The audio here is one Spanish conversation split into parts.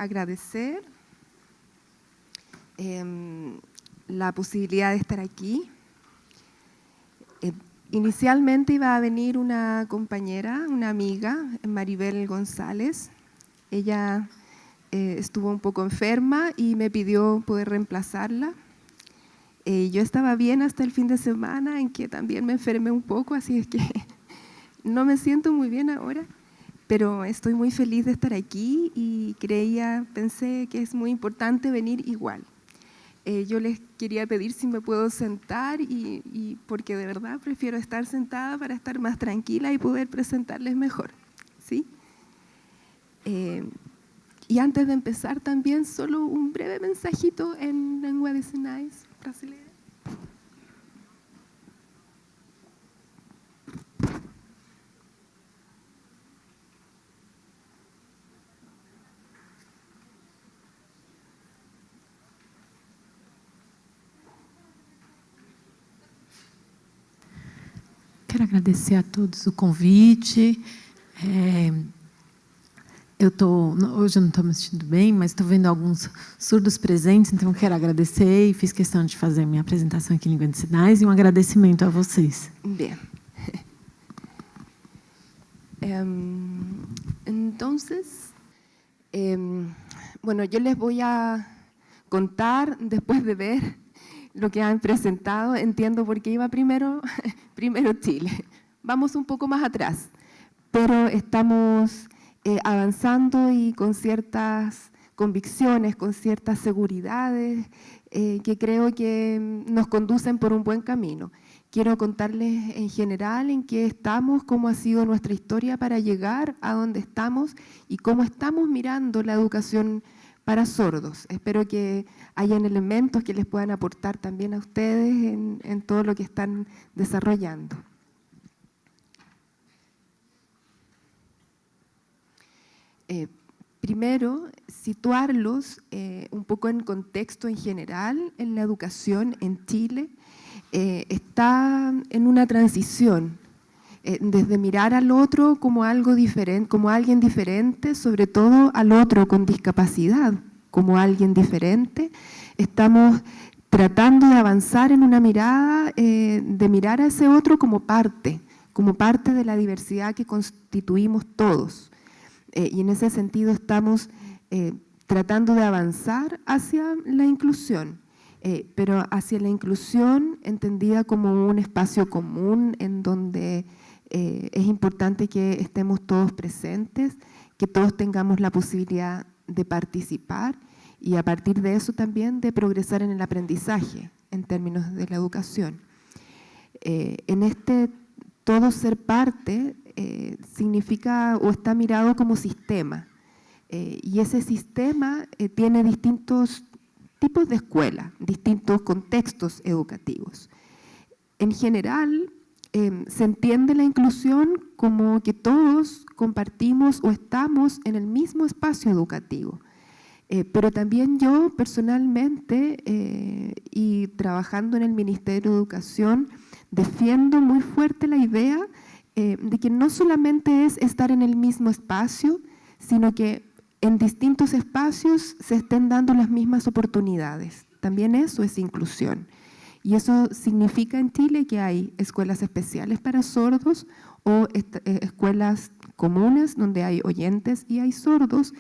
agradecer la posibilidad de estar aquí. Inicialmente iba a venir una compañera, una amiga, Maribel González. Ella estuvo un poco enferma y me pidió poder reemplazarla. Yo estaba bien hasta el fin de semana, en que también me enfermé un poco, así es que no me siento muy bien ahora, pero estoy muy feliz de estar aquí y pensé que es muy importante venir igual. Yo les quería pedir si me puedo sentar, y porque de verdad prefiero estar sentada para estar más tranquila y poder presentarles mejor, ¿sí? Y antes de empezar también, solo un breve mensajito en lengua de sinais brasileña. Quero agradecer a todos o convite. Hoje eu não estou me sentindo bem, mas estou vendo alguns surdos presentes, então quero agradecer e fiz questão de fazer minha apresentação aqui em língua de sinais e um agradecimento a vocês. Bien. Entonces, bueno, yo les voy a contar después de ver lo que han presentado. Entiendo por qué iba primero Chile. Vamos un poco más atrás, pero estamos avanzando y con ciertas convicciones, con ciertas seguridades que creo que nos conducen por un buen camino. Quiero contarles en general en qué estamos, cómo ha sido nuestra historia para llegar a donde estamos y cómo estamos mirando la educación para sordos. Espero que hayan elementos que les puedan aportar también a ustedes en todo lo que están desarrollando. Primero, situarlos un poco en contexto en general en la educación en Chile. Está en una transición, desde mirar al otro como algo diferente, como alguien diferente, sobre todo al otro con discapacidad, como alguien diferente. Estamos tratando de avanzar en una mirada, de mirar a ese otro como parte de la diversidad que constituimos todos. Y en ese sentido estamos tratando de avanzar hacia la inclusión, pero hacia la inclusión entendida como un espacio común en donde es importante que estemos todos presentes, que todos tengamos la posibilidad de participar y a partir de eso también de progresar en el aprendizaje en términos de la educación. En este todo ser parte significa o está mirado como sistema, y ese sistema tiene distintos tipos de escuela, distintos contextos educativos. En general, se entiende la inclusión como que todos compartimos o estamos en el mismo espacio educativo. Pero también yo personalmente, y trabajando en el Ministerio de Educación, defiendo muy fuerte la idea de que no solamente es estar en el mismo espacio, sino que en distintos espacios se estén dando las mismas oportunidades. También eso es inclusión. Y eso significa en Chile que hay escuelas especiales para sordos o escuelas comunes donde hay oyentes y hay sordos,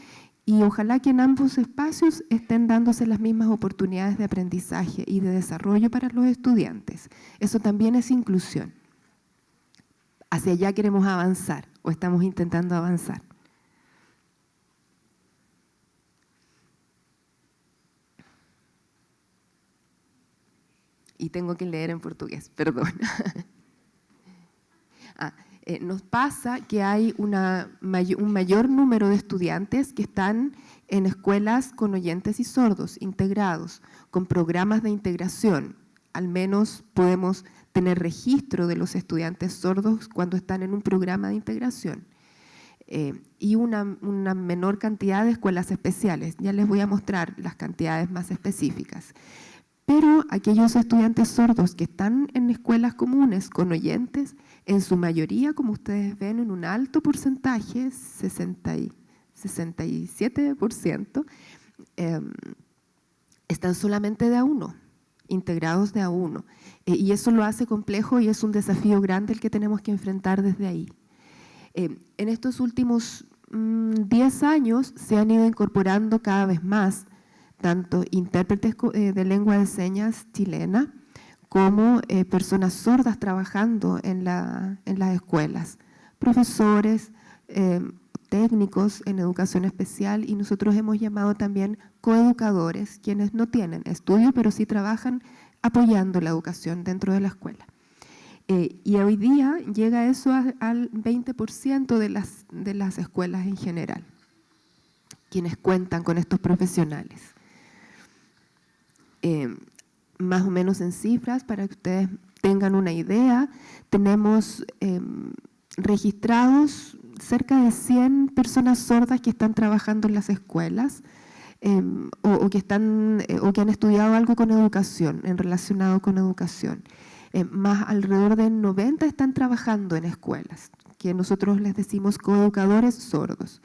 y ojalá que en ambos espacios estén dándose las mismas oportunidades de aprendizaje y de desarrollo para los estudiantes. Eso también es inclusión. Hacia allá queremos avanzar o estamos intentando avanzar. Y tengo que leer en portugués, perdón. Nos pasa que hay un mayor número de estudiantes que están en escuelas con oyentes y sordos integrados, con programas de integración. Al menos podemos tener registro de los estudiantes sordos cuando están en un programa de integración. Y una menor cantidad de escuelas especiales. Ya les voy a mostrar las cantidades más específicas. Pero aquellos estudiantes sordos que están en escuelas comunes con oyentes, en su mayoría, como ustedes ven, en un alto porcentaje, 60 y 67%, están solamente de A1, integrados de A1. Y eso lo hace complejo y es un desafío grande el que tenemos que enfrentar desde ahí. En estos últimos 10 años se han ido incorporando cada vez más tanto intérpretes de lengua de señas chilena como personas sordas trabajando en las escuelas, profesores, técnicos en educación especial, y nosotros hemos llamado también coeducadores, quienes no tienen estudio pero sí trabajan apoyando la educación dentro de la escuela. Y hoy día llega eso al 20% de las escuelas en general, quienes cuentan con estos profesionales. Más o menos en cifras, para que ustedes tengan una idea, tenemos registrados cerca de 100 personas sordas que están trabajando en las escuelas o que han estudiado algo con educación, relacionado con educación. Más alrededor de 90 están trabajando en escuelas, que nosotros les decimos coeducadores sordos.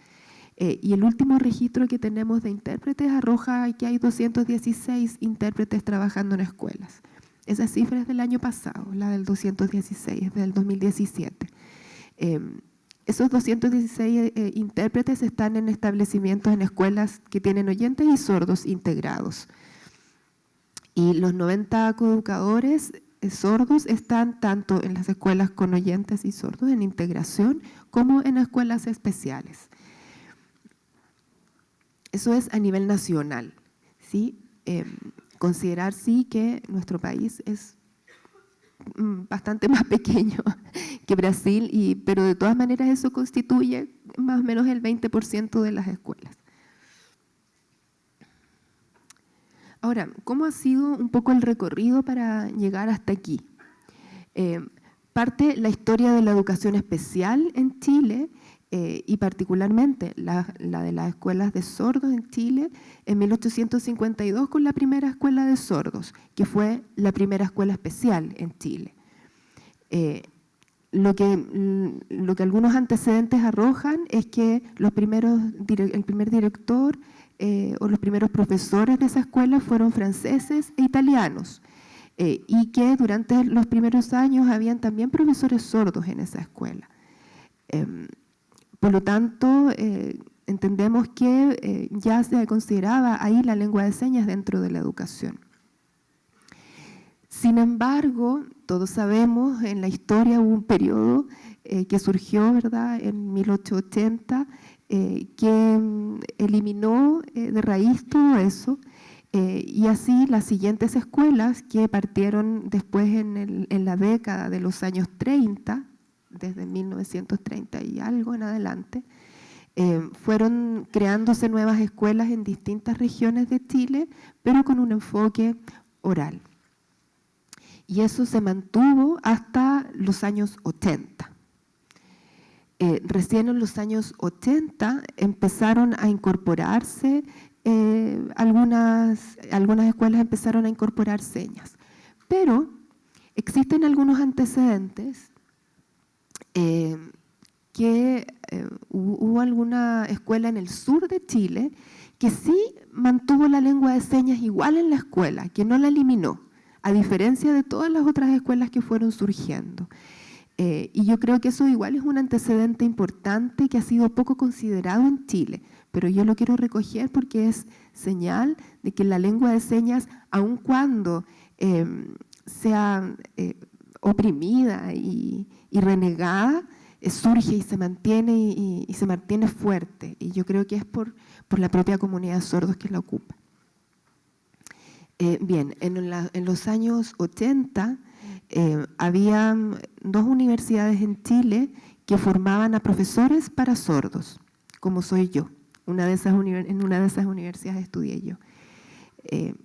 Y el último registro que tenemos de intérpretes arroja que hay 216 intérpretes trabajando en escuelas. Esa cifra es del año pasado, la del 216, es del 2017. Esos 216 intérpretes están en establecimientos, en escuelas que tienen oyentes y sordos integrados. Y los 90 coeducadores sordos están tanto en las escuelas con oyentes y sordos en integración como en escuelas especiales. Eso es a nivel nacional, ¿sí? Considerar sí que nuestro país es bastante más pequeño que Brasil, pero de todas maneras eso constituye más o menos el 20% de las escuelas. Ahora, ¿cómo ha sido un poco el recorrido para llegar hasta aquí? Parte la historia de la educación especial en Chile, y particularmente la de las escuelas de sordos en Chile en 1852 con la primera escuela de sordos, que fue la primera escuela especial en Chile. Lo que algunos antecedentes arrojan es que el primer director o los primeros profesores de esa escuela fueron franceses e italianos, y que durante los primeros años habían también profesores sordos en esa escuela. Por lo tanto, entendemos que ya se consideraba ahí la lengua de señas dentro de la educación. Sin embargo, todos sabemos, en la historia hubo un periodo que surgió, ¿verdad?, en 1880, que eliminó de raíz todo eso, y así las siguientes escuelas que partieron después en la década de los años 30, desde 1930 y algo en adelante, fueron creándose nuevas escuelas en distintas regiones de Chile, pero con un enfoque oral. Y eso se mantuvo hasta los años 80. Recién en los años 80 empezaron a incorporarse, algunas escuelas empezaron a incorporar señas, pero existen algunos antecedentes que hubo alguna escuela en el sur de Chile que sí mantuvo la lengua de señas igual en la escuela, que no la eliminó, a diferencia de todas las otras escuelas que fueron surgiendo. Y yo creo que eso igual es un antecedente importante que ha sido poco considerado en Chile, pero yo lo quiero recoger porque es señal de que la lengua de señas, aun cuando sea oprimida y renegada, surge y se mantiene fuerte, y yo creo que es por la propia comunidad de sordos que la ocupa. Bien, en los años 80 había 2 universidades en Chile que formaban a profesores para sordos, como soy yo. En una de esas universidades estudié yo.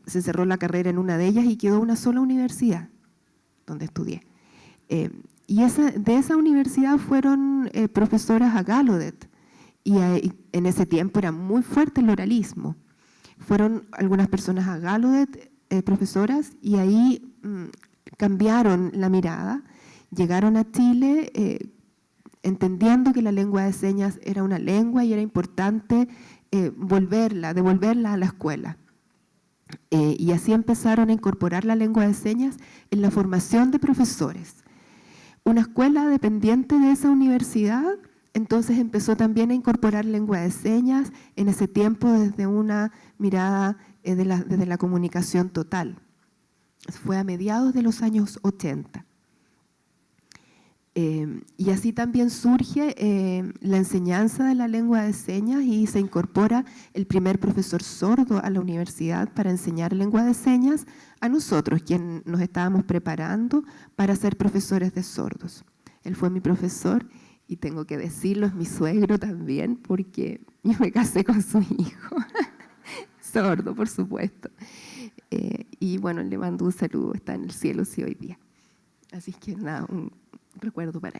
Se cerró la carrera en una de ellas y quedó una sola universidad donde estudié. Y de esa universidad fueron profesoras a Gallaudet, y en ese tiempo era muy fuerte el oralismo. Fueron algunas personas a Gallaudet, profesoras, y ahí cambiaron la mirada, llegaron a Chile, entendiendo que la lengua de señas era una lengua y era importante devolverla a la escuela. Y así empezaron a incorporar la lengua de señas en la formación de profesores. Una escuela dependiente de esa universidad, entonces empezó también a incorporar lengua de señas en ese tiempo desde una mirada desde la comunicación total. Fue a mediados de los años 80. Y así también surge la enseñanza de la lengua de señas y se incorpora el primer profesor sordo a la universidad para enseñar lengua de señas a nosotros, quienes nos estábamos preparando para ser profesores de sordos. Él fue mi profesor y tengo que decirlo, es mi suegro también, porque yo me casé con su hijo, sordo, por supuesto. Y bueno, le mando un saludo, está en el cielo sí hoy día. Así que nada, un recuerdo para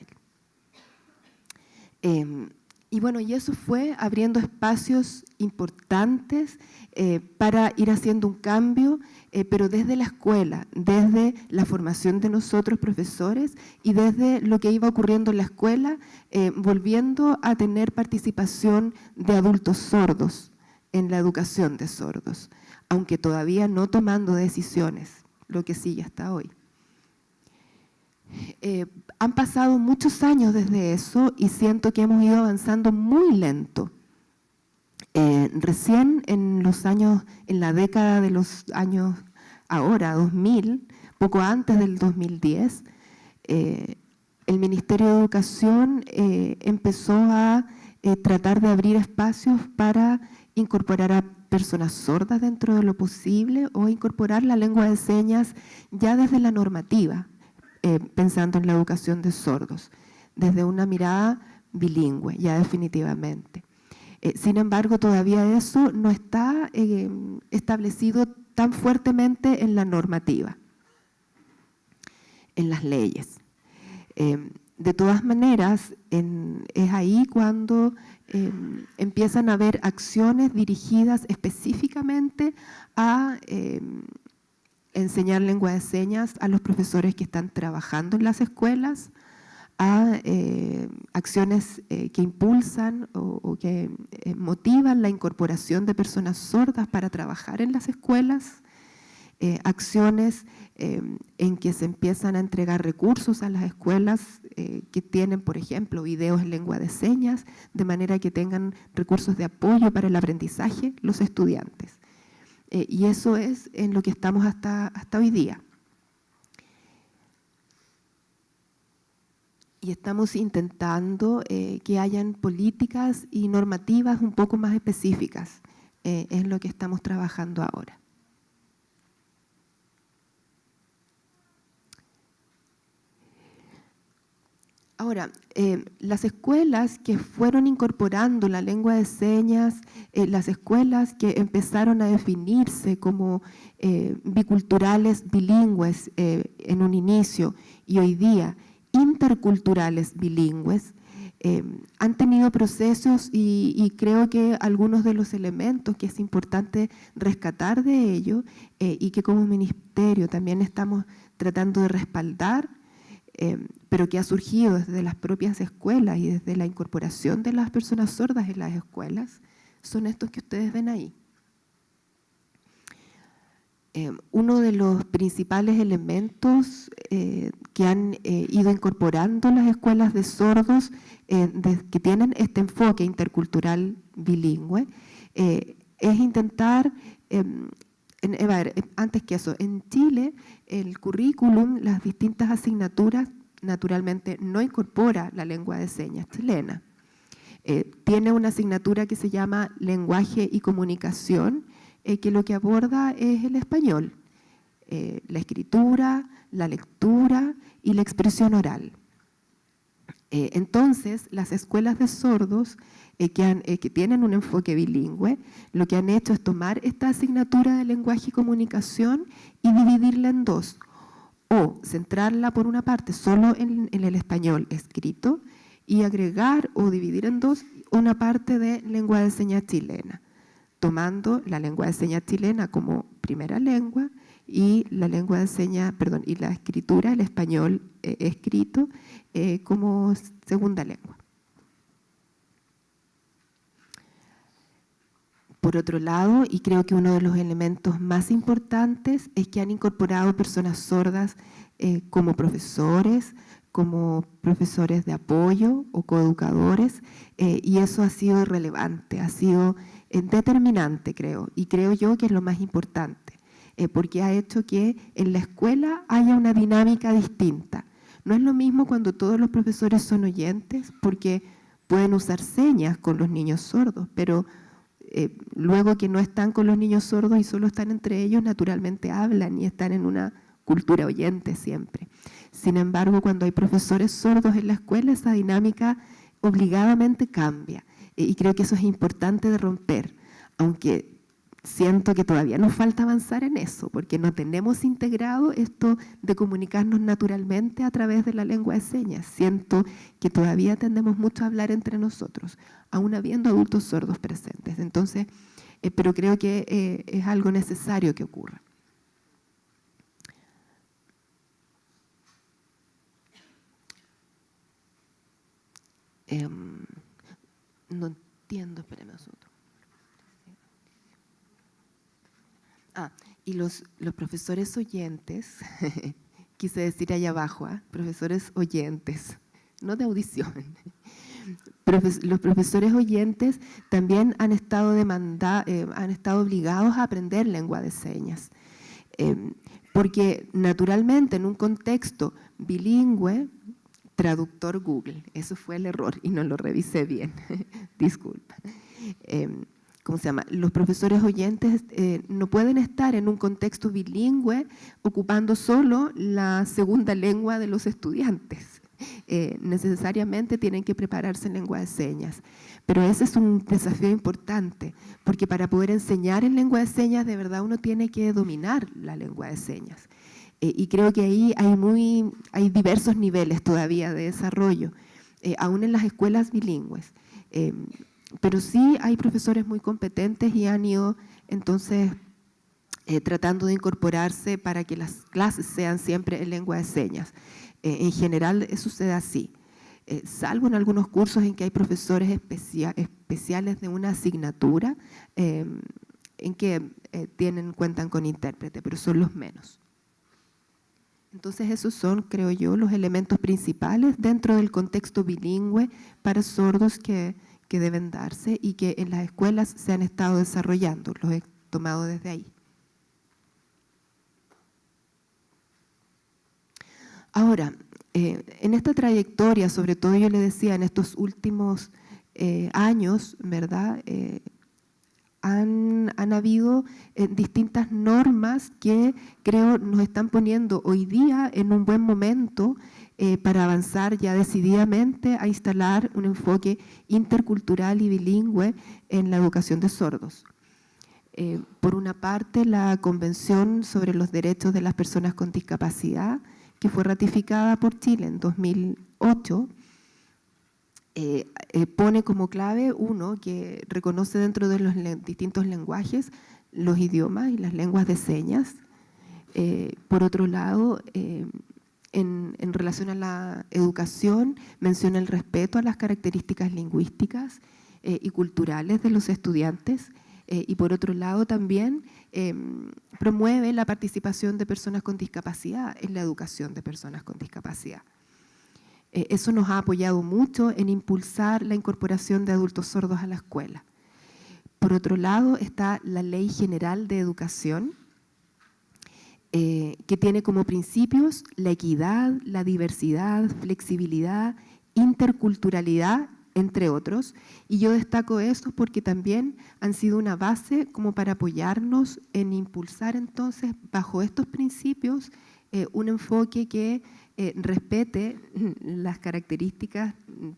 él. Y bueno, y eso fue abriendo espacios importantes para ir haciendo un cambio, pero desde la escuela, desde la formación de nosotros profesores y desde lo que iba ocurriendo en la escuela, volviendo a tener participación de adultos sordos en la educación de sordos, aunque todavía no tomando decisiones, lo que sigue hasta hoy. Han pasado muchos años desde eso y siento que hemos ido avanzando muy lento. Recién en la década de los años ahora, 2000, poco antes del 2010, el Ministerio de Educación empezó a tratar de abrir espacios para incorporar a personas sordas dentro de lo posible o incorporar la lengua de señas ya desde la normativa. Pensando en la educación de sordos, desde una mirada bilingüe, ya definitivamente. Sin embargo, todavía eso no está establecido tan fuertemente en la normativa, en las leyes. De todas maneras, es ahí cuando empiezan a haber acciones dirigidas específicamente a enseñar lengua de señas a los profesores que están trabajando en las escuelas, a acciones que impulsan o que motivan la incorporación de personas sordas para trabajar en las escuelas, acciones en que se empiezan a entregar recursos a las escuelas que tienen, por ejemplo, videos en lengua de señas, de manera que tengan recursos de apoyo para el aprendizaje los estudiantes. Y eso es en lo que estamos hasta hoy día. Y estamos intentando que hayan políticas y normativas un poco más específicas. Es lo que estamos trabajando ahora. Ahora, las escuelas que fueron incorporando la lengua de señas, las escuelas que empezaron a definirse como biculturales bilingües en un inicio y hoy día interculturales bilingües, han tenido procesos y creo que algunos de los elementos que es importante rescatar de ello y que como ministerio también estamos tratando de respaldar, pero que ha surgido desde las propias escuelas y desde la incorporación de las personas sordas en las escuelas, son estos que ustedes ven ahí. Uno de los principales elementos que han ido incorporando las escuelas de sordos que tienen este enfoque intercultural bilingüe es intentar, antes que eso, en Chile el currículum, las distintas asignaturas, naturalmente no incorpora la lengua de señas chilena. Tiene una asignatura que se llama Lenguaje y Comunicación, que lo que aborda es el español, la escritura, la lectura y la expresión oral. Entonces, las escuelas de sordos que tienen un enfoque bilingüe, lo que han hecho es tomar esta asignatura de lenguaje y comunicación y dividirla en dos, o centrarla por una parte solo en el español escrito y agregar o dividir en dos una parte de lengua de señas chilena. tomando la lengua de señas chilena como primera lengua y la lengua de señas, perdón, y la escritura, el español escrito, como segunda lengua. Por otro lado, y creo que uno de los elementos más importantes es que han incorporado personas sordas como profesores de apoyo o coeducadores, y eso ha sido relevante, ha sido determinante, creo, y creo yo que es lo más importante, porque ha hecho que en la escuela haya una dinámica distinta. No es lo mismo cuando todos los profesores son oyentes, porque pueden usar señas con los niños sordos, pero luego que no están con los niños sordos y solo están entre ellos, naturalmente hablan y están en una cultura oyente siempre. Sin embargo, cuando hay profesores sordos en la escuela, esa dinámica obligadamente cambia. Y creo que eso es importante de romper, aunque siento que todavía nos falta avanzar en eso, porque no tenemos integrado esto de comunicarnos naturalmente a través de la lengua de señas. Siento que todavía tendemos mucho a hablar entre nosotros, aún habiendo adultos sordos presentes. Entonces, pero creo que es algo necesario que ocurra. No entiendo, espérame un segundo. Y los profesores oyentes, quise decir allá abajo, profesores oyentes, no de audición. Los profesores oyentes también han estado obligados a aprender lengua de señas, porque naturalmente en un contexto bilingüe, traductor Google, eso fue el error y no lo revisé bien, disculpa. ¿Cómo se llama? Los profesores oyentes no pueden estar en un contexto bilingüe ocupando solo la segunda lengua de los estudiantes. Necesariamente tienen que prepararse en lengua de señas. Pero ese es un desafío importante, porque para poder enseñar en lengua de señas, de verdad uno tiene que dominar la lengua de señas. Y creo que ahí hay diversos niveles todavía de desarrollo, aún en las escuelas bilingües. Pero sí hay profesores muy competentes y han ido entonces tratando de incorporarse para que las clases sean siempre en lengua de señas. En general sucede así, salvo en algunos cursos en que hay profesores especiales de una asignatura en que cuentan con intérprete, pero son los menos. Entonces esos son, creo yo, los elementos principales dentro del contexto bilingüe para sordos que deben darse y que en las escuelas se han estado desarrollando, los he tomado desde ahí. Ahora, en esta trayectoria, sobre todo yo le decía, en estos últimos años, ¿verdad?, han habido distintas normas que creo nos están poniendo hoy día en un buen momento para avanzar ya decididamente a instalar un enfoque intercultural y bilingüe en la educación de sordos. Por una parte, la Convención sobre los Derechos de las Personas con Discapacidad, que fue ratificada por Chile en 2008, pone como clave uno que reconoce dentro de los distintos lenguajes los idiomas y las lenguas de señas. Por otro lado, en relación a la educación, menciona el respeto a las características lingüísticas y culturales de los estudiantes. Y por otro lado también promueve la participación de personas con discapacidad en la educación de personas con discapacidad. Eso nos ha apoyado mucho en impulsar la incorporación de adultos sordos a la escuela. Por otro lado está la Ley General de Educación, que tiene como principios la equidad, la diversidad, flexibilidad, interculturalidad, entre otros, y yo destaco esto porque también han sido una base como para apoyarnos en impulsar entonces bajo estos principios un enfoque que respete las características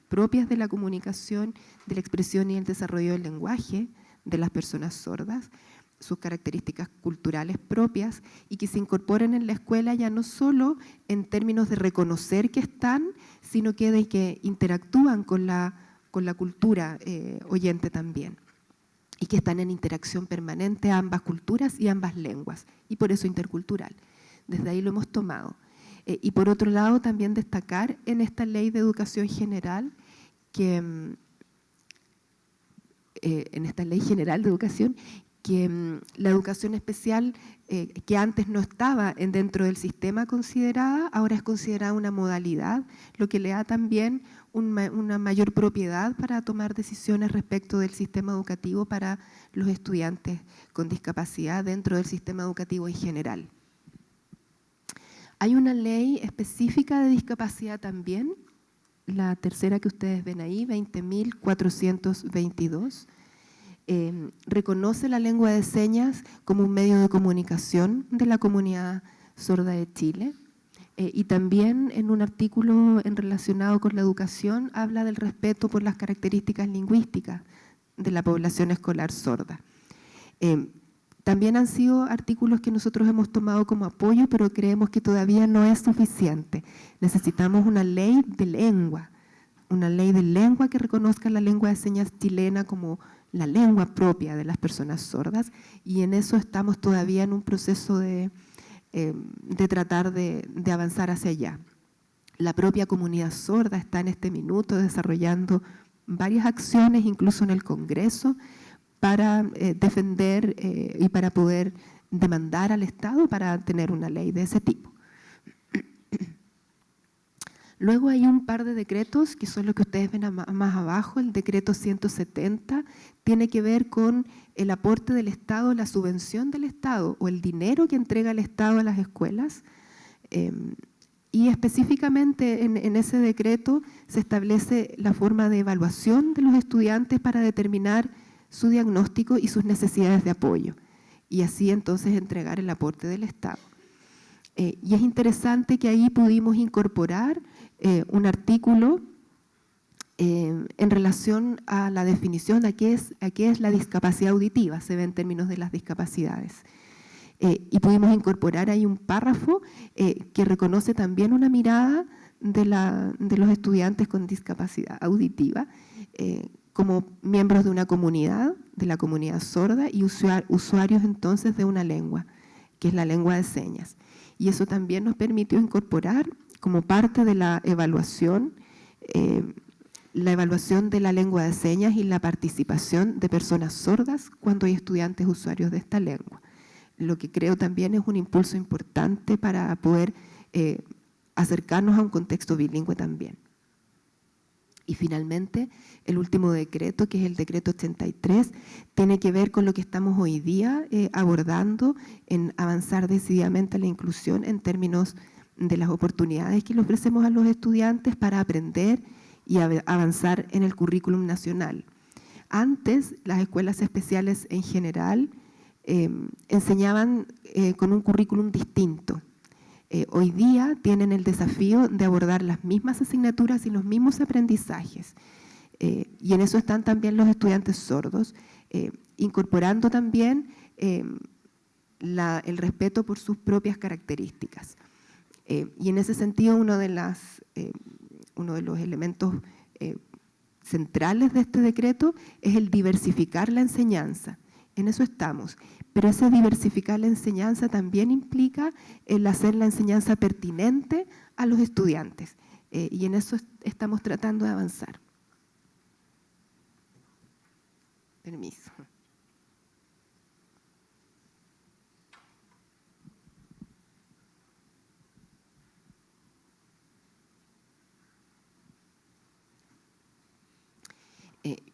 propias de la comunicación, de la expresión y el desarrollo del lenguaje de las personas sordas, sus características culturales propias y que se incorporen en la escuela ya no solo en términos de reconocer que están, sino que interactúan con la cultura oyente también. y que están en interacción permanente a ambas culturas y ambas lenguas, y por eso intercultural. Desde ahí lo hemos tomado. Y por otro lado, también destacar en esta ley de educación general que en esta ley general de educación que la educación especial que antes no estaba dentro del sistema considerada, ahora es considerada una modalidad, lo que le da también una mayor propiedad para tomar decisiones respecto del sistema educativo para los estudiantes con discapacidad dentro del sistema educativo en general. Hay una ley específica de discapacidad también, la tercera que ustedes ven ahí, 20.422, reconoce la lengua de señas como un medio de comunicación de la comunidad sorda de Chile y también en un artículo relacionado con la educación habla del respeto por las características lingüísticas de la población escolar sorda. También han sido artículos que nosotros hemos tomado como apoyo, pero creemos que todavía no es suficiente. Necesitamos una ley de lengua que reconozca la lengua de señas chilena como la lengua propia de las personas sordas, y en eso estamos todavía en un proceso de tratar de avanzar hacia allá. La propia comunidad sorda está en este minuto desarrollando varias acciones, incluso en el Congreso, para defender y para poder demandar al Estado para tener una ley de ese tipo. Luego hay un par de decretos, que son los que ustedes ven más abajo. El decreto 170 tiene que ver con el aporte del Estado, la subvención del Estado o el dinero que entrega el Estado a las escuelas. Y específicamente en ese decreto se establece la forma de evaluación de los estudiantes para determinar su diagnóstico y sus necesidades de apoyo. Y así entonces entregar el aporte del Estado. Y es interesante que ahí pudimos incorporar un artículo en relación a la definición de qué es la discapacidad auditiva, se ve en términos de las discapacidades. Y pudimos incorporar ahí un párrafo que reconoce también una mirada de los estudiantes con discapacidad auditiva como miembros de una comunidad, de la comunidad sorda, y usuarios entonces de una lengua, que es la lengua de señas. Y eso también nos permitió incorporar como parte de la evaluación de la lengua de señas y la participación de personas sordas cuando hay estudiantes usuarios de esta lengua. Lo que creo también es un impulso importante para poder acercarnos a un contexto bilingüe también. Y finalmente, el último decreto, que es el decreto 83, tiene que ver con lo que estamos hoy día abordando en avanzar decididamente a la inclusión en términos de las oportunidades que le ofrecemos a los estudiantes para aprender y avanzar en el currículum nacional. Antes, las escuelas especiales en general enseñaban con un currículum distinto. Hoy día tienen el desafío de abordar las mismas asignaturas y los mismos aprendizajes. Y en eso están también los estudiantes sordos, incorporando también el respeto por sus propias características. Y en ese sentido, uno de los elementos centrales de este decreto es el diversificar la enseñanza. En eso estamos, pero ese diversificar la enseñanza también implica el hacer la enseñanza pertinente a los estudiantes, y en eso estamos tratando de avanzar. Permiso.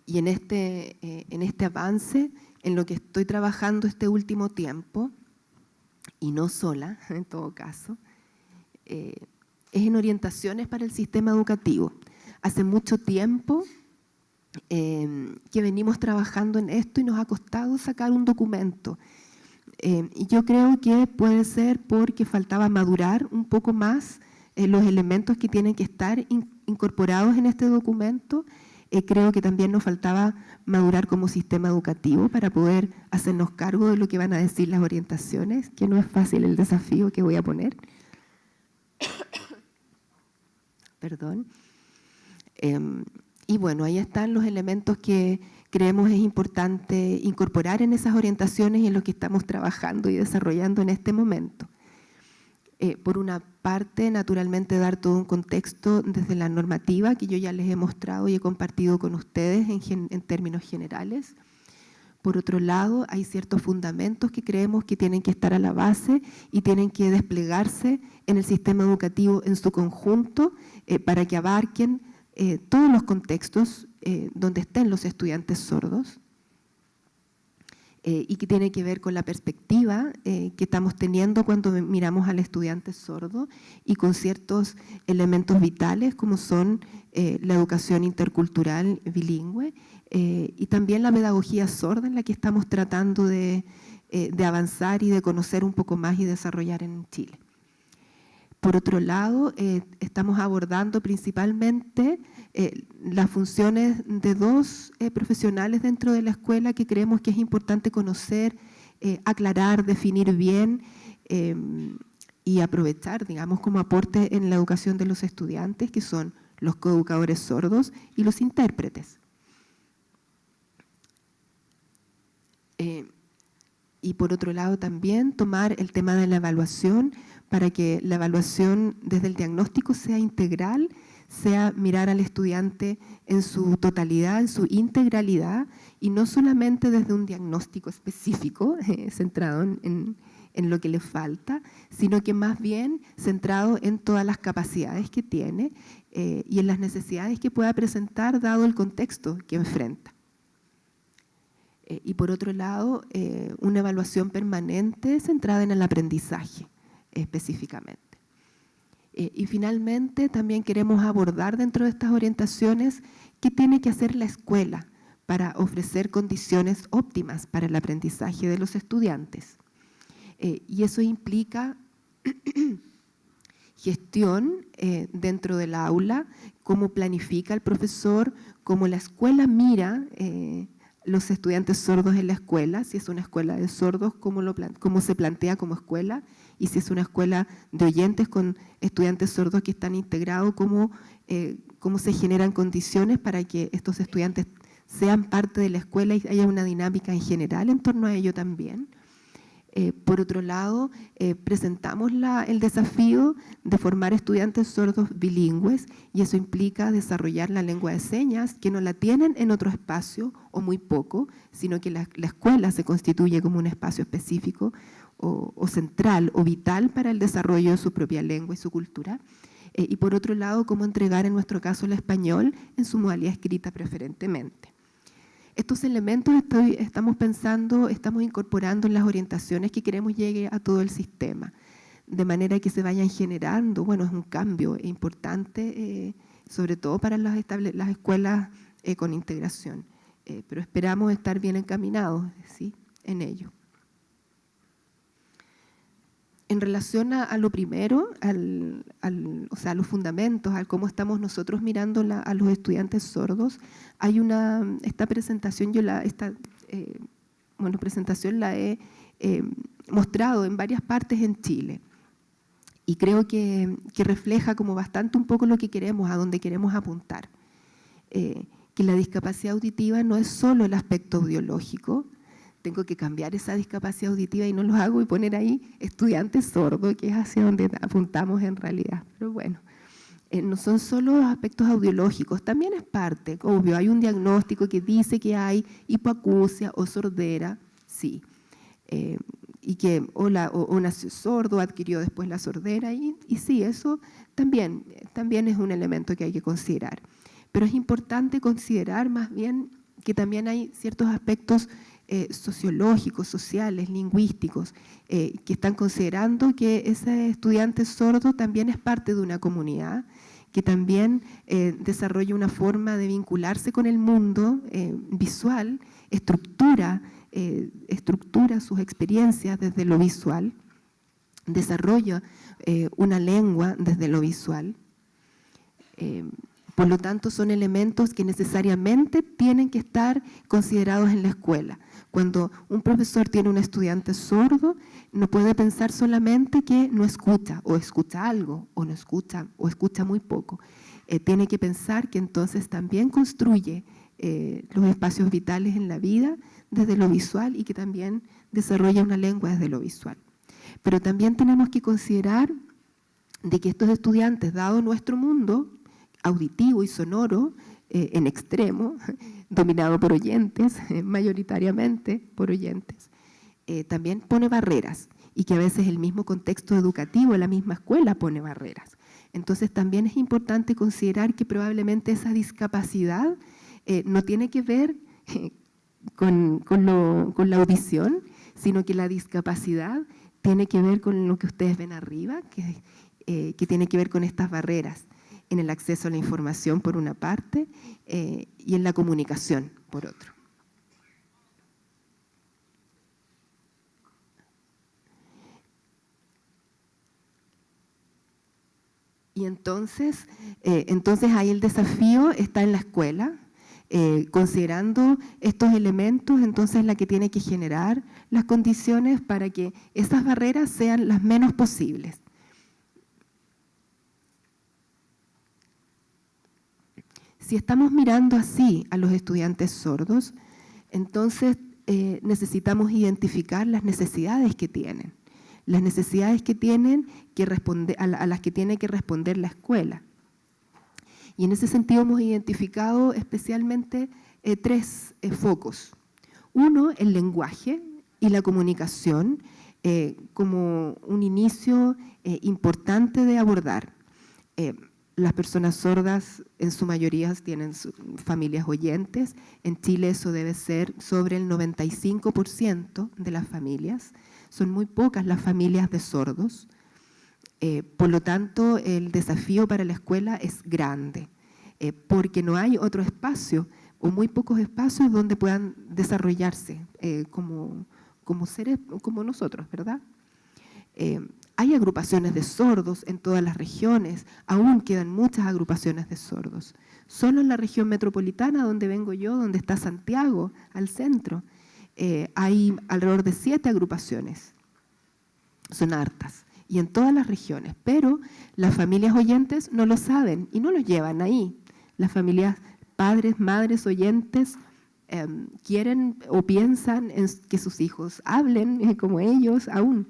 Y en este avance, en lo que estoy trabajando este último tiempo, y no sola, en todo caso, es en orientaciones para el sistema educativo. Hace mucho tiempo que venimos trabajando en esto y nos ha costado sacar un documento. Y yo creo que puede ser porque faltaba madurar un poco más los elementos que tienen que estar incorporados en este documento. Creo que también nos faltaba madurar como sistema educativo para poder hacernos cargo de lo que van a decir las orientaciones, que no es fácil el desafío que voy a poner. Perdón. Y bueno, ahí están los elementos que creemos es importante incorporar en esas orientaciones y en lo que estamos trabajando y desarrollando en este momento. Por una parte, naturalmente, dar todo un contexto desde la normativa que yo ya les he mostrado y he compartido con ustedes en términos generales. Por otro lado, hay ciertos fundamentos que creemos que tienen que estar a la base y tienen que desplegarse en el sistema educativo en su conjunto para que abarquen todos los contextos donde estén los estudiantes sordos y que tiene que ver con la perspectiva que estamos teniendo cuando miramos al estudiante sordo y con ciertos elementos vitales como son la educación intercultural bilingüe y también la pedagogía sorda en la que estamos tratando de avanzar y de conocer un poco más y desarrollar en Chile. Por otro lado, estamos abordando principalmente las funciones de dos profesionales dentro de la escuela que creemos que es importante conocer, aclarar, definir bien y aprovechar, digamos, como aporte en la educación de los estudiantes, que son los coeducadores sordos y los intérpretes. Y por otro lado también tomar el tema de la evaluación para que la evaluación desde el diagnóstico sea integral, sea mirar al estudiante en su totalidad, en su integralidad y no solamente desde un diagnóstico específico centrado en lo que le falta, sino que más bien centrado en todas las capacidades que tiene y en las necesidades que pueda presentar dado el contexto que enfrenta. Y por otro lado, una evaluación permanente centrada en el aprendizaje específicamente. Y finalmente también queremos abordar dentro de estas orientaciones qué tiene que hacer la escuela para ofrecer condiciones óptimas para el aprendizaje de los estudiantes. Y eso implica gestión dentro del aula, cómo planifica el profesor, cómo la escuela mira los estudiantes sordos en la escuela, si es una escuela de sordos, cómo se plantea como escuela, y si es una escuela de oyentes con estudiantes sordos que están integrados, cómo se generan condiciones para que estos estudiantes sean parte de la escuela y haya una dinámica en general en torno a ello también. Por otro lado, presentamos el desafío de formar estudiantes sordos bilingües y eso implica desarrollar la lengua de señas que no la tienen en otro espacio o muy poco, sino que la escuela se constituye como un espacio específico o central o vital para el desarrollo de su propia lengua y su cultura. Y por otro lado, cómo entregar en nuestro caso el español en su modalidad escrita preferentemente. Estos elementos estamos incorporando en las orientaciones que queremos llegue a todo el sistema, de manera que se vayan generando, bueno, es un cambio importante, sobre todo para las escuelas con integración, pero esperamos estar bien encaminados, ¿sí?, en ello. En relación a lo primero, o sea, a los fundamentos, a cómo estamos nosotros mirando a los estudiantes sordos, hay esta presentación, presentación la he mostrado en varias partes en Chile y creo que refleja como bastante un poco lo que queremos, a dónde queremos apuntar. Que la discapacidad auditiva no es solo el aspecto audiológico. Tengo que cambiar esa discapacidad auditiva y no lo hago y poner ahí estudiante sordo, que es hacia donde apuntamos en realidad. Pero bueno, no son solo los aspectos audiológicos, también es parte, obvio, hay un diagnóstico que dice que hay hipoacusia o sordera, sí, y que o nació sordo, adquirió después la sordera, y sí, eso también es un elemento que hay que considerar. Pero es importante considerar más bien que también hay ciertos aspectos sociológicos, sociales, lingüísticos, que están considerando que ese estudiante sordo también es parte de una comunidad, que también desarrolla una forma de vincularse con el mundo visual, estructura sus experiencias desde lo visual, desarrolla una lengua desde lo visual. Por lo tanto, son elementos que necesariamente tienen que estar considerados en la escuela. Cuando un profesor tiene un estudiante sordo, no puede pensar solamente que no escucha, o escucha algo, o no escucha, o escucha muy poco. Tiene que pensar que entonces también construye los espacios vitales en la vida desde lo visual y que también desarrolla una lengua desde lo visual. Pero también tenemos que considerar de que estos estudiantes, dado nuestro mundo auditivo y sonoro, en extremo, dominado por oyentes, mayoritariamente por oyentes, también pone barreras y que a veces el mismo contexto educativo, la misma escuela pone barreras. Entonces también es importante considerar que probablemente esa discapacidad no tiene que ver con la audición, sino que la discapacidad tiene que ver con lo que ustedes ven arriba, que tiene que ver con estas barreras en el acceso a la información por una parte y en la comunicación por otro. Y entonces ahí el desafío está en la escuela, considerando estos elementos, entonces la que tiene que generar las condiciones para que esas barreras sean las menos posibles. Si estamos mirando así a los estudiantes sordos, entonces necesitamos identificar las necesidades que tienen. Las necesidades que tienen a las que tiene que responder la escuela. Y en ese sentido hemos identificado especialmente tres focos. Uno, el lenguaje y la comunicación como un inicio importante de abordar. Las personas sordas en su mayoría tienen familias oyentes. En Chile eso debe ser sobre el 95% de las familias. Son muy pocas las familias de sordos. Por lo tanto, el desafío para la escuela es grande, porque no hay otro espacio o muy pocos espacios donde puedan desarrollarse como seres como nosotros, ¿verdad? Hay agrupaciones de sordos en todas las regiones, aún quedan muchas agrupaciones de sordos. Solo en la región metropolitana, donde vengo yo, donde está Santiago, al centro, hay alrededor de 7 agrupaciones. Son hartas. Y en todas las regiones. Pero las familias oyentes no lo saben y no lo llevan ahí. Las familias, padres, madres oyentes, quieren o piensan en que sus hijos hablen como ellos aún.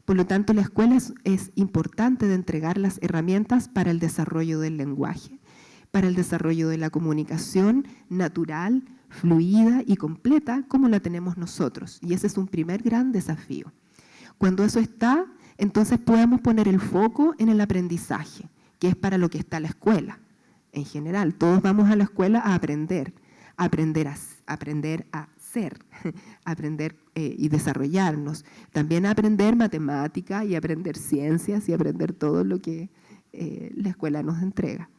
Por lo tanto, la escuela es importante de entregar las herramientas para el desarrollo del lenguaje, para el desarrollo de la comunicación natural, fluida y completa como la tenemos nosotros. Y ese es un primer gran desafío. Cuando eso está, entonces podemos poner el foco en el aprendizaje, que es para lo que está la escuela. En general, todos vamos a la escuela a aprender a ser, aprender y desarrollarnos. También a aprender matemática y aprender ciencias y aprender todo lo que la escuela nos entrega.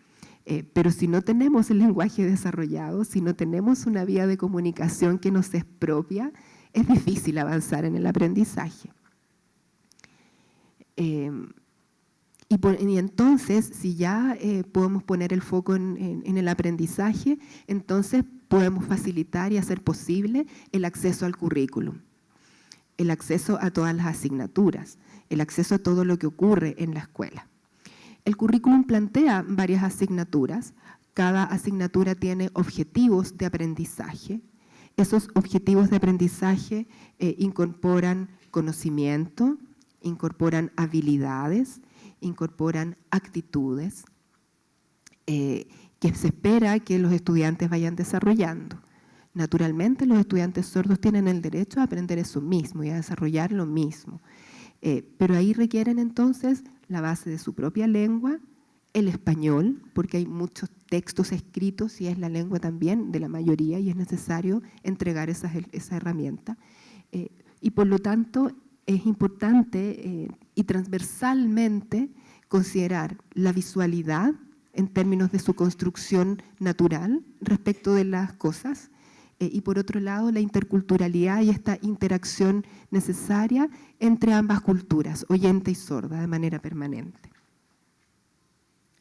Pero si no tenemos el lenguaje desarrollado, si no tenemos una vía de comunicación que nos es propia, es difícil avanzar en el aprendizaje. Y entonces, si ya podemos poner el foco en el aprendizaje, entonces podemos facilitar y hacer posible el acceso al currículum, el acceso a todas las asignaturas, el acceso a todo lo que ocurre en la escuela. El currículum plantea varias asignaturas. Cada asignatura tiene objetivos de aprendizaje. Esos objetivos de aprendizaje incorporan conocimiento, incorporan habilidades, incorporan actitudes que se espera que los estudiantes vayan desarrollando. Naturalmente, los estudiantes sordos tienen el derecho a aprender eso mismo y a desarrollar lo mismo. Pero ahí requieren entonces la base de su propia lengua, el español, porque hay muchos textos escritos y es la lengua también de la mayoría y es necesario entregar esa herramienta. Y por lo tanto, es importante y transversalmente considerar la visualidad en términos de su construcción natural respecto de las cosas y por otro lado la interculturalidad y esta interacción necesaria entre ambas culturas, oyente y sorda, de manera permanente.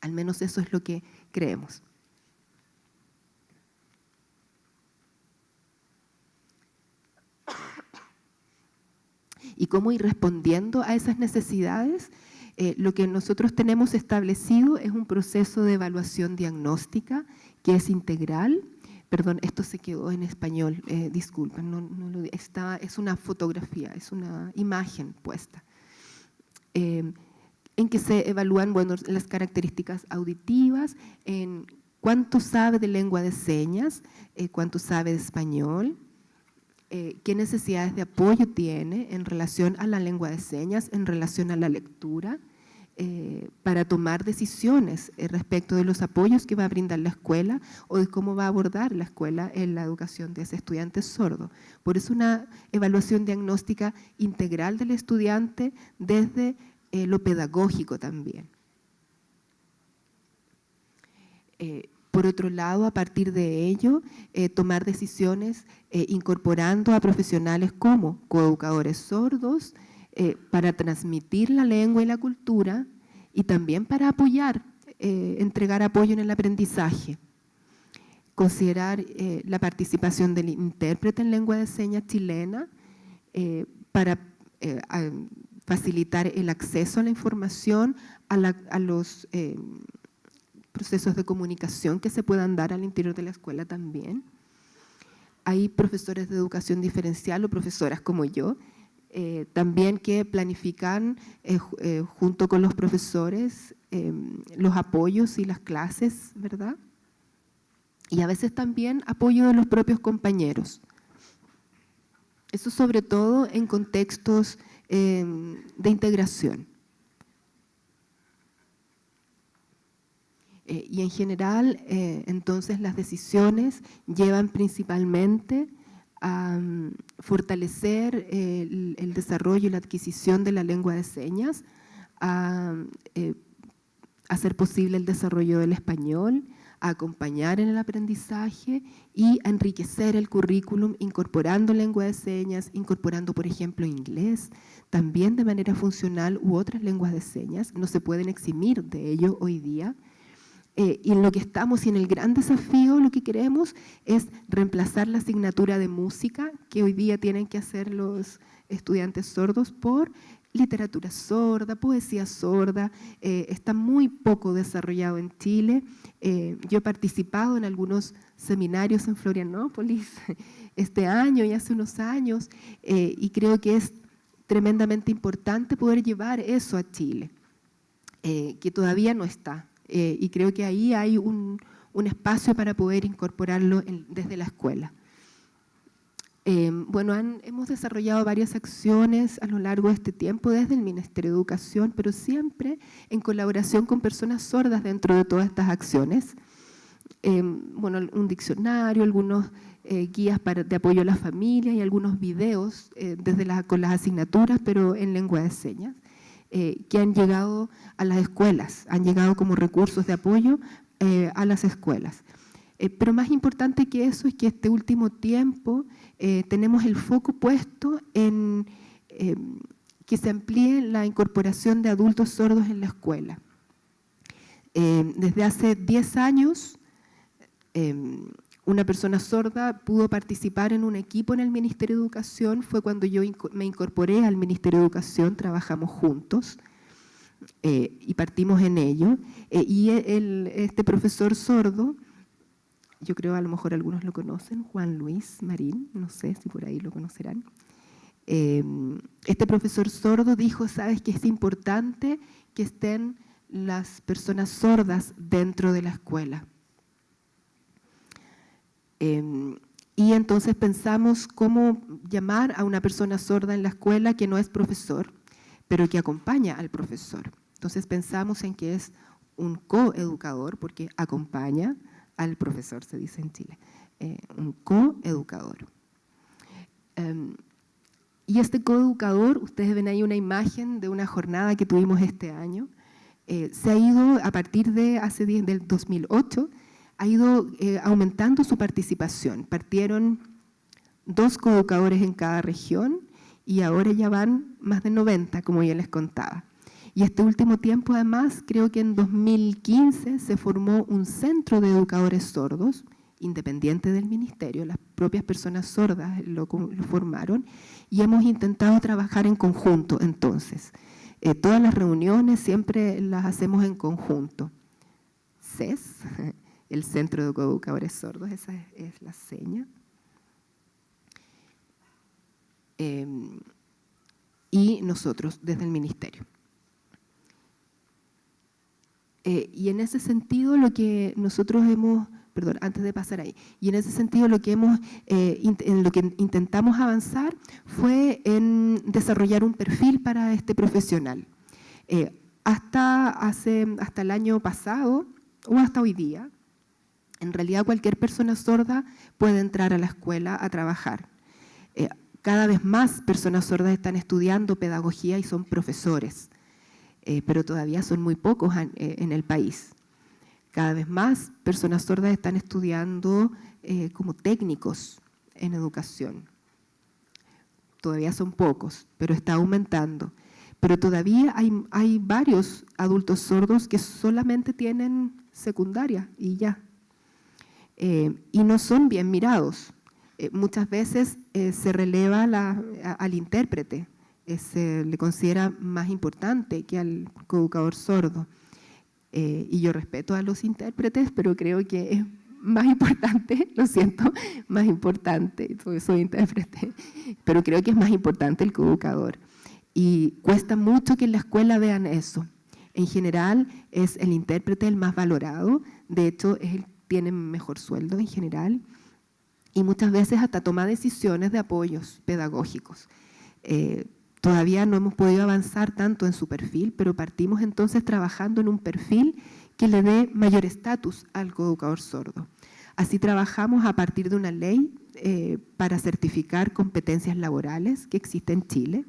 Al menos eso es lo que creemos. Y cómo ir respondiendo a esas necesidades, lo que nosotros tenemos establecido es un proceso de evaluación diagnóstica que es integral, Perdón, esto se quedó en español, disculpen, es una fotografía, es una imagen puesta, en que se evalúan, bueno, las características auditivas, en cuánto sabe de lengua de señas, cuánto sabe de español, qué necesidades de apoyo tiene en relación a la lengua de señas, en relación a la lectura, para tomar decisiones respecto de los apoyos que va a brindar la escuela o de cómo va a abordar la escuela en la educación de ese estudiante sordo. Por eso una evaluación diagnóstica integral del estudiante desde lo pedagógico también. Por otro lado, a partir de ello, tomar decisiones incorporando a profesionales como coeducadores sordos, para transmitir la lengua y la cultura y también para apoyar, entregar apoyo en el aprendizaje. Considerar la participación del intérprete en lengua de señas chilena para facilitar el acceso a la información, a los procesos de comunicación que se puedan dar al interior de la escuela también. Hay profesores de educación diferencial o profesoras como yo, también que planifican junto con los profesores los apoyos y las clases, ¿verdad? Y a veces también apoyo de los propios compañeros. Eso sobre todo en contextos de integración. Y en general, entonces las decisiones llevan principalmente a fortalecer el desarrollo y la adquisición de la lengua de señas, a hacer posible el desarrollo del español, a acompañar en el aprendizaje y a enriquecer el currículum incorporando lengua de señas, incorporando, por ejemplo, inglés, también de manera funcional u otras lenguas de señas. No se pueden eximir de ello hoy día. Y en lo que estamos y en el gran desafío, lo que queremos es reemplazar la asignatura de música que hoy día tienen que hacer los estudiantes sordos por literatura sorda, poesía sorda. Está muy poco desarrollado en Chile. Yo he participado en algunos seminarios en Florianópolis este año y hace unos años, y creo que es tremendamente importante poder llevar eso a Chile, que todavía no está. Y creo que ahí hay un espacio para poder incorporarlo desde la escuela. Bueno, hemos desarrollado varias acciones a lo largo de este tiempo desde el Ministerio de Educación, pero siempre en colaboración con personas sordas dentro de todas estas acciones. Bueno, un diccionario, algunos guías de apoyo a la familia y algunos videos con las asignaturas, pero en lengua de señas. Que han llegado a las escuelas, han llegado como recursos de apoyo a las escuelas. Pero más importante que eso es que este último tiempo tenemos el foco puesto en que se amplíe la incorporación de adultos sordos en la escuela. Desde hace 10 años, una persona sorda pudo participar en un equipo en el Ministerio de Educación. Fue cuando yo me incorporé al Ministerio de Educación, trabajamos juntos y partimos en ello. Y este profesor sordo, yo creo a lo mejor algunos lo conocen, Juan Luis Marín, no sé si por ahí lo conocerán. Este profesor sordo dijo, sabes que es importante que estén las personas sordas dentro de la escuela. Y entonces pensamos cómo llamar a una persona sorda en la escuela que no es profesor, pero que acompaña al profesor. Entonces pensamos en que es un coeducador, porque acompaña al profesor, se dice en Chile, un coeducador. Y este coeducador, ustedes ven ahí una imagen de una jornada que tuvimos este año, se ha ido a partir de del 2008, ha ido aumentando su participación. Partieron 2 coeducadores en cada región y ahora ya van más de 90, como ya les contaba. Y este último tiempo, además, creo que en 2015 se formó un centro de educadores sordos, independiente del ministerio, las propias personas sordas lo formaron, y hemos intentado trabajar en conjunto entonces. Todas las reuniones siempre las hacemos en conjunto. CES, el Centro de Coeducadores Sordos, esa es la seña. Y nosotros desde el Ministerio. Y en ese sentido lo que nosotros hemos, perdón, antes de pasar ahí, y en ese sentido lo que en lo que intentamos avanzar fue en desarrollar un perfil para este profesional. Hasta el año pasado o hasta hoy día, en realidad cualquier persona sorda puede entrar a la escuela a trabajar. Cada vez más personas sordas están estudiando pedagogía y son profesores, pero todavía son muy pocos en el país. Cada vez más personas sordas están estudiando como técnicos en educación. Todavía son pocos, pero está aumentando. Pero todavía hay varios adultos sordos que solamente tienen secundaria y ya. Y no son bien mirados. Muchas veces se releva al intérprete, se le considera más importante que al coeducador sordo. Y yo respeto a los intérpretes, pero creo que es más importante, lo siento, más importante, soy intérprete, pero creo que es más importante el coeducador. Y cuesta mucho que en la escuela vean eso. En general es el intérprete el más valorado, de hecho tiene mejor sueldo en general, y muchas veces hasta toma decisiones de apoyos pedagógicos. Todavía no hemos podido avanzar tanto en su perfil, pero partimos entonces trabajando en un perfil que le dé mayor estatus al coeducador sordo. Así trabajamos a partir de una ley para certificar competencias laborales que existe en Chile,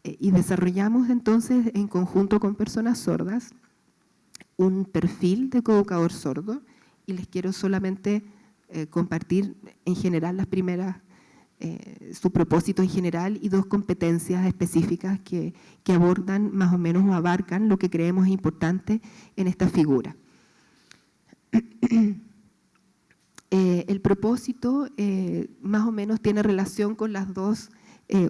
y desarrollamos entonces en conjunto con personas sordas un perfil de coeducador sordo, y les quiero solamente compartir en general las primeras, su propósito en general y dos competencias específicas que abordan más o menos o abarcan lo que creemos es importante en esta figura. El propósito más o menos tiene relación con las dos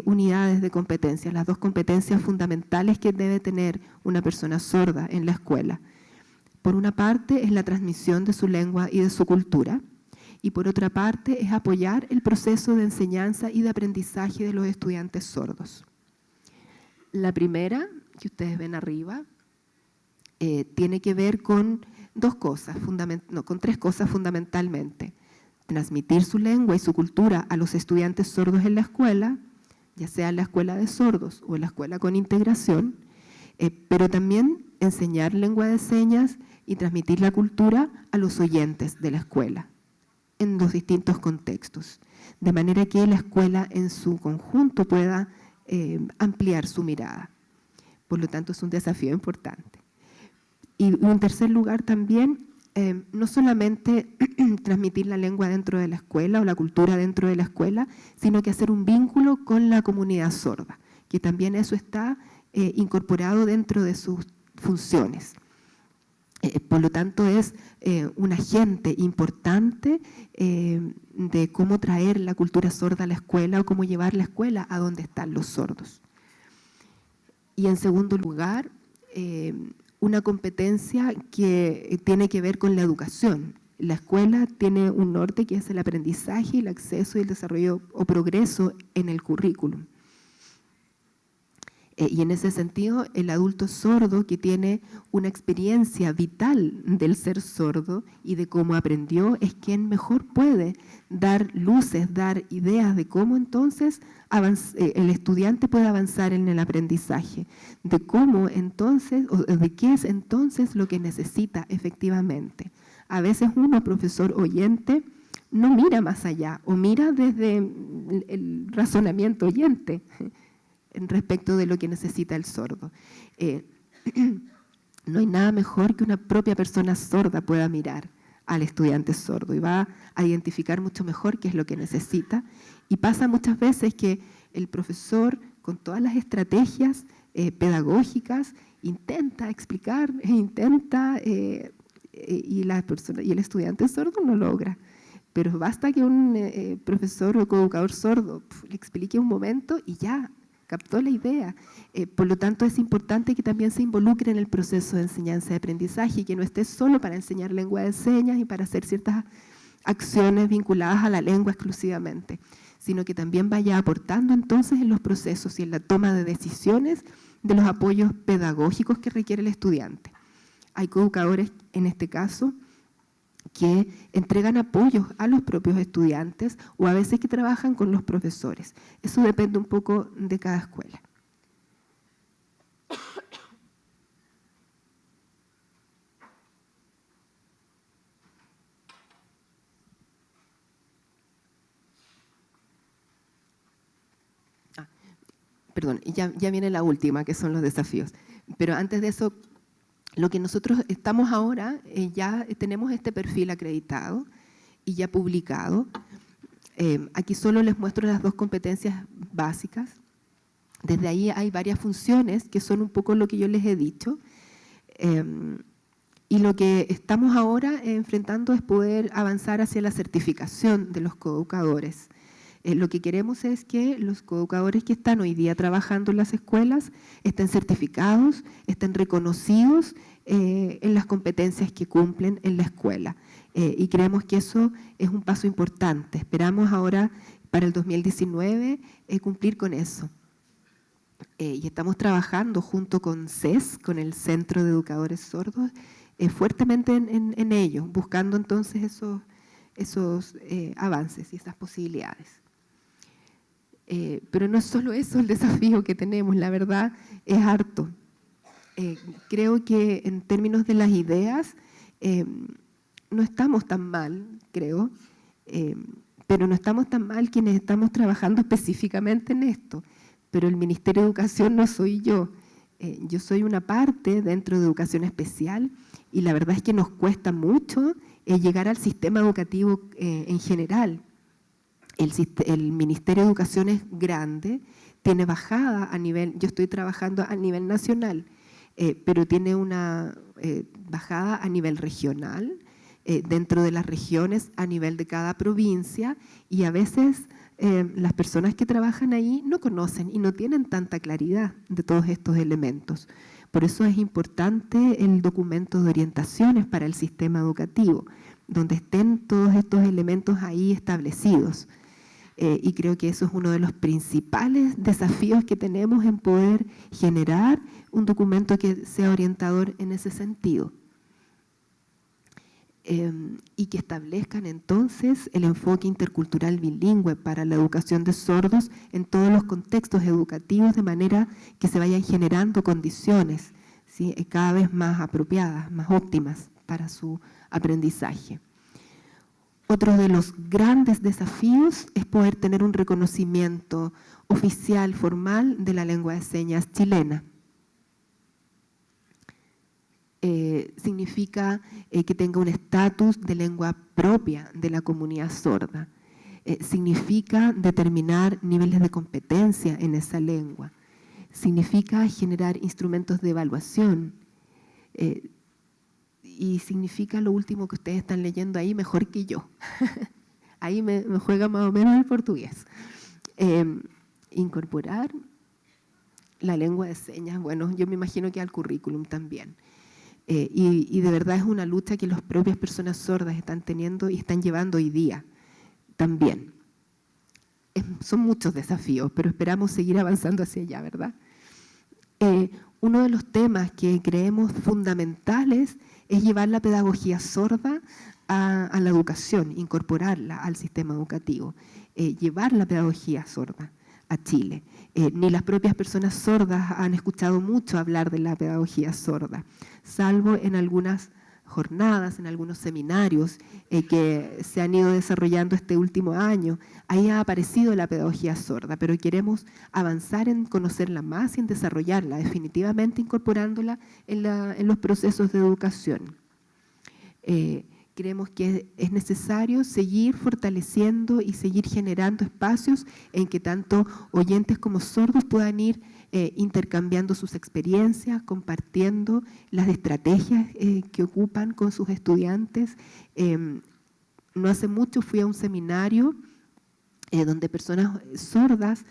unidades de competencias, las dos competencias fundamentales que debe tener una persona sorda en la escuela. Por una parte es la transmisión de su lengua y de su cultura, y por otra parte es apoyar el proceso de enseñanza y de aprendizaje de los estudiantes sordos. La primera, que ustedes ven arriba, tiene que ver con con tres cosas fundamentalmente. Transmitir su lengua y su cultura a los estudiantes sordos en la escuela, ya sea en la escuela de sordos o en la escuela con integración, pero también enseñar lengua de señas y transmitir la cultura a los oyentes de la escuela en los distintos contextos, de manera que la escuela en su conjunto pueda ampliar su mirada. Por lo tanto, es un desafío importante. Y en tercer lugar también, no solamente transmitir la lengua dentro de la escuela o la cultura dentro de la escuela, sino que hacer un vínculo con la comunidad sorda, que también eso está incorporado dentro de sus funciones. Por lo tanto, es un agente importante de cómo traer la cultura sorda a la escuela o cómo llevar la escuela a donde están los sordos. Y en segundo lugar, una competencia que tiene que ver con la educación. La escuela tiene un norte que es el aprendizaje, el acceso y el desarrollo o progreso en el currículum. Y en ese sentido, el adulto sordo que tiene una experiencia vital del ser sordo y de cómo aprendió es quien mejor puede dar luces, dar ideas de cómo entonces el estudiante puede avanzar en el aprendizaje, de cómo entonces, o de qué es entonces lo que necesita efectivamente. A veces uno, profesor oyente, no mira más allá o mira desde el razonamiento oyente respecto de lo que necesita el sordo. No hay nada mejor que una propia persona sorda pueda mirar al estudiante sordo y va a identificar mucho mejor qué es lo que necesita. Y pasa muchas veces que el profesor, con todas las estrategias pedagógicas, intenta explicar, y el estudiante sordo no logra. Pero basta que un profesor o coeducador sordo le explique un momento y ya captó la idea. Por lo tanto, es importante que también se involucre en el proceso de enseñanza y aprendizaje y que no esté solo para enseñar lengua de señas y para hacer ciertas acciones vinculadas a la lengua exclusivamente, sino que también vaya aportando entonces en los procesos y en la toma de decisiones de los apoyos pedagógicos que requiere el estudiante. Hay coeducadores, en este caso, que entregan apoyos a los propios estudiantes o a veces que trabajan con los profesores. Eso depende un poco de cada escuela. Perdón, ya viene la última, que son los desafíos. Pero antes de eso, lo que nosotros estamos ahora, ya tenemos este perfil acreditado y ya publicado. Aquí solo les muestro las dos competencias básicas. Desde ahí hay varias funciones que son un poco lo que yo les he dicho. Y lo que estamos ahora enfrentando es poder avanzar hacia la certificación de los coeducadores. Lo que queremos es que los coeducadores que están hoy día trabajando en las escuelas estén certificados, estén reconocidos en las competencias que cumplen en la escuela. Y creemos que eso es un paso importante. Esperamos ahora para el 2019 cumplir con eso. Y estamos trabajando junto con CES, con el Centro de Educadores Sordos, fuertemente en ello, buscando entonces esos avances y esas posibilidades. Pero no es solo eso el desafío que tenemos, la verdad es harto. Creo que en términos de las ideas no estamos tan mal, creo, pero no estamos tan mal quienes estamos trabajando específicamente en esto. Pero el Ministerio de Educación no soy yo. Yo soy una parte dentro de Educación Especial y la verdad es que nos cuesta mucho llegar al sistema educativo en general. El Ministerio de Educación es grande, tiene bajada a nivel, yo estoy trabajando a nivel nacional, pero tiene una bajada a nivel regional, dentro de las regiones a nivel de cada provincia y a veces las personas que trabajan ahí no conocen y no tienen tanta claridad de todos estos elementos. Por eso es importante el documento de orientaciones para el sistema educativo, donde estén todos estos elementos ahí establecidos. Y creo que eso es uno de los principales desafíos que tenemos en poder generar un documento que sea orientador en ese sentido. Y que establezcan entonces el enfoque intercultural bilingüe para la educación de sordos en todos los contextos educativos de manera que se vayan generando condiciones, ¿sí?, cada vez más apropiadas, más óptimas para su aprendizaje. Otro de los grandes desafíos es poder tener un reconocimiento oficial, formal, de la lengua de señas chilena. Significa que tenga un estatus de lengua propia de la comunidad sorda. Significa determinar niveles de competencia en esa lengua. Significa generar instrumentos de evaluación. Y significa lo último que ustedes están leyendo ahí mejor que yo. Ahí me juega más o menos el portugués. Incorporar la lengua de señas, bueno, yo me imagino que al currículum también. Y de verdad es una lucha que las propias personas sordas están teniendo y están llevando hoy día también. Son muchos desafíos, pero esperamos seguir avanzando hacia allá, ¿verdad? Uno de los temas que creemos fundamentales es llevar la pedagogía sorda a la educación, incorporarla al sistema educativo, llevar la pedagogía sorda a Chile. Ni las propias personas sordas han escuchado mucho hablar de la pedagogía sorda, salvo en algunas jornadas, en algunos seminarios que se han ido desarrollando este último año. Ahí ha aparecido la pedagogía sorda, pero queremos avanzar en conocerla más y en desarrollarla, definitivamente incorporándola en los procesos de educación. Creemos que es necesario seguir fortaleciendo y seguir generando espacios en que tanto oyentes como sordos puedan ir intercambiando sus experiencias, compartiendo las estrategias que ocupan con sus estudiantes. No hace mucho fui a un seminario donde personas sordas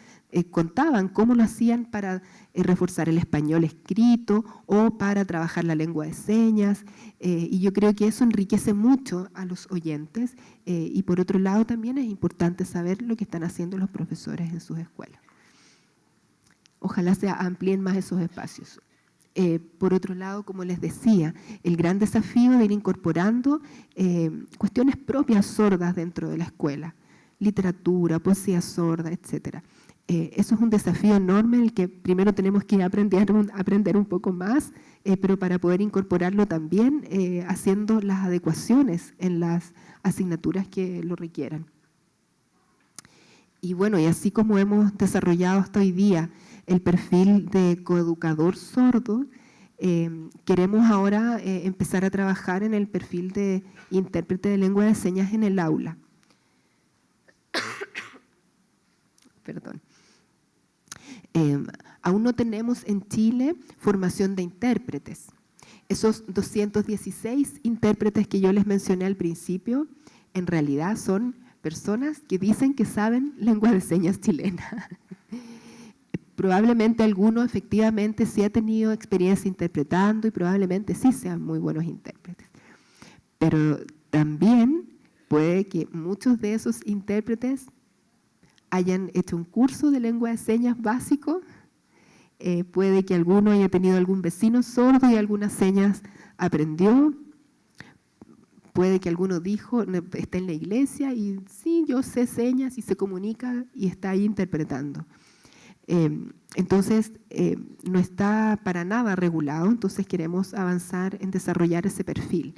contaban cómo lo hacían para reforzar el español escrito o para trabajar la lengua de señas, y yo creo que eso enriquece mucho a los oyentes, y por otro lado también es importante saber lo que están haciendo los profesores en sus escuelas. Ojalá se amplíen más esos espacios. Por otro lado, como les decía, el gran desafío de ir incorporando cuestiones propias sordas dentro de la escuela, literatura, poesía sorda, etc. Eso es un desafío enorme, el que primero tenemos que aprender un poco más, pero para poder incorporarlo también haciendo las adecuaciones en las asignaturas que lo requieran. Y bueno, y así como hemos desarrollado hasta hoy día el perfil de coeducador sordo, queremos ahora empezar a trabajar en el perfil de intérprete de lengua de señas en el aula. Perdón. Aún no tenemos en Chile formación de intérpretes. Esos 216 intérpretes que yo les mencioné al principio, en realidad son personas que dicen que saben lengua de señas chilena. Probablemente alguno efectivamente sí ha tenido experiencia interpretando y probablemente sí sean muy buenos intérpretes. Pero también puede que muchos de esos intérpretes hayan hecho un curso de lengua de señas básico, puede que alguno haya tenido algún vecino sordo y algunas señas aprendió, puede que alguno dijo, está en la iglesia y sí, yo sé señas y se comunica y está ahí interpretando. Entonces, no está para nada regulado, entonces queremos avanzar en desarrollar ese perfil.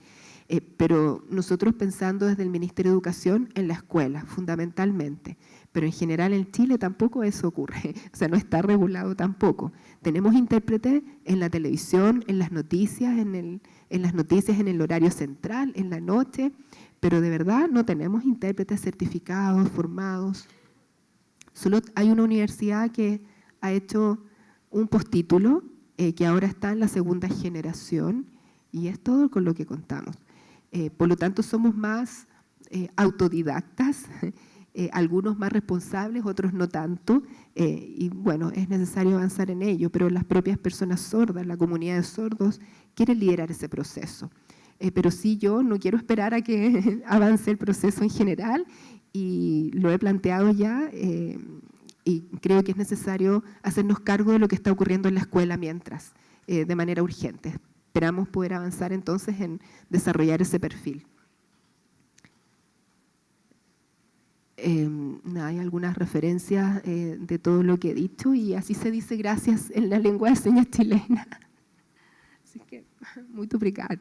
Pero nosotros pensando desde el Ministerio de Educación en la escuela, fundamentalmente, pero en general en Chile tampoco eso ocurre, o sea, no está regulado tampoco. Tenemos intérprete en la televisión, en las noticias, en el horario central, en la noche, pero de verdad no tenemos intérpretes certificados, formados. Solo hay una universidad que ha hecho un postítulo que ahora está en la segunda generación y es todo con lo que contamos. Por lo tanto, somos más autodidactas, algunos más responsables, otros no tanto, y bueno, es necesario avanzar en ello, pero las propias personas sordas, la comunidad de sordos, quieren liderar ese proceso. Pero sí, yo no quiero esperar a que avance el proceso en general, y lo he planteado ya, y creo que es necesario hacernos cargo de lo que está ocurriendo en la escuela mientras, de manera urgente. Esperamos poder avanzar entonces en desarrollar ese perfil. Hay algunas referencias de todo lo que he dicho y así se dice gracias en la lengua de señas chilena. Así que, muy obrigado.